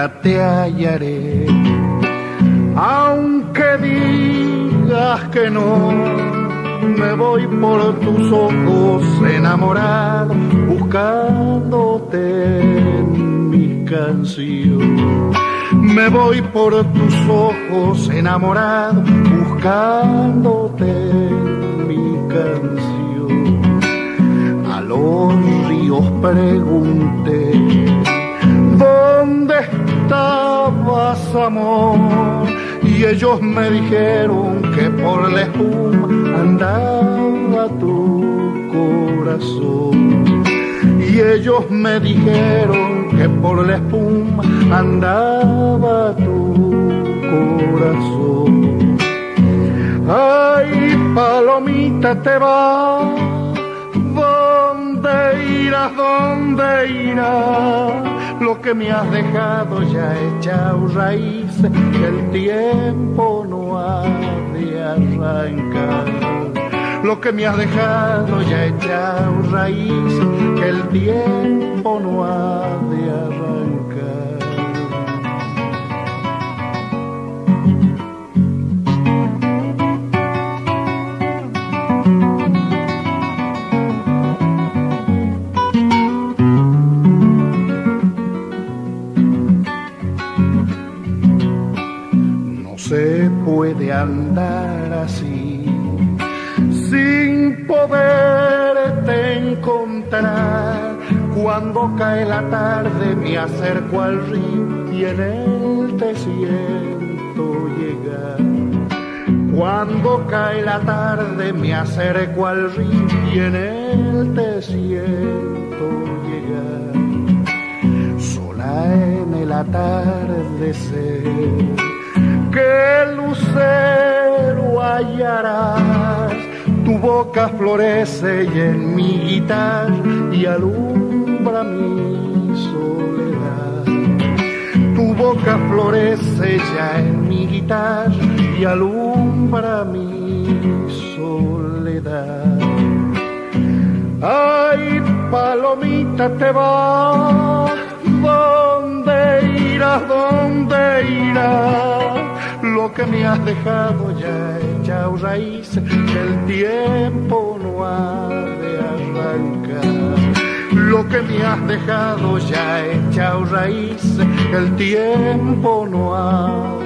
nunca te hallaré. Aunque digas que no, me voy por tus ojos enamorado, buscándote en mis canciones. Me voy por tus ojos enamorado, buscándote en mi canción. A los ríos pregunté, ¿dónde estabas, amor? Y ellos me dijeron que por la espuma andaba tu corazón. Y ellos me dijeron que por la espuma andaba tu corazón. Ay, palomita, te vas, ¿dónde irás, dónde irás? Lo que me has dejado ya echado raíces, que el tiempo no ha de arrancar. Lo que me has dejado ya echado raíces, que el tiempo no ha de arrancar. No se puede andar así sin poderte encontrar. Cuando cae la tarde me acerco al río y en él te siento llegar. Cuando cae la tarde me acerco al río y en él te siento llegar. Sola en el atardecer, ¿qué lucero hallarás? Tu boca florece y en mi guitarra y alumbra mi soledad. Tu boca florece ya en mi guitarra y alumbra mi soledad. Ay, palomita, te vas, ¿dónde irás, dónde irás? Lo que me has dejado ya echado raíces, que el tiempo no ha de arrancar. Lo que me has dejado ya echado raíces, que el tiempo no ha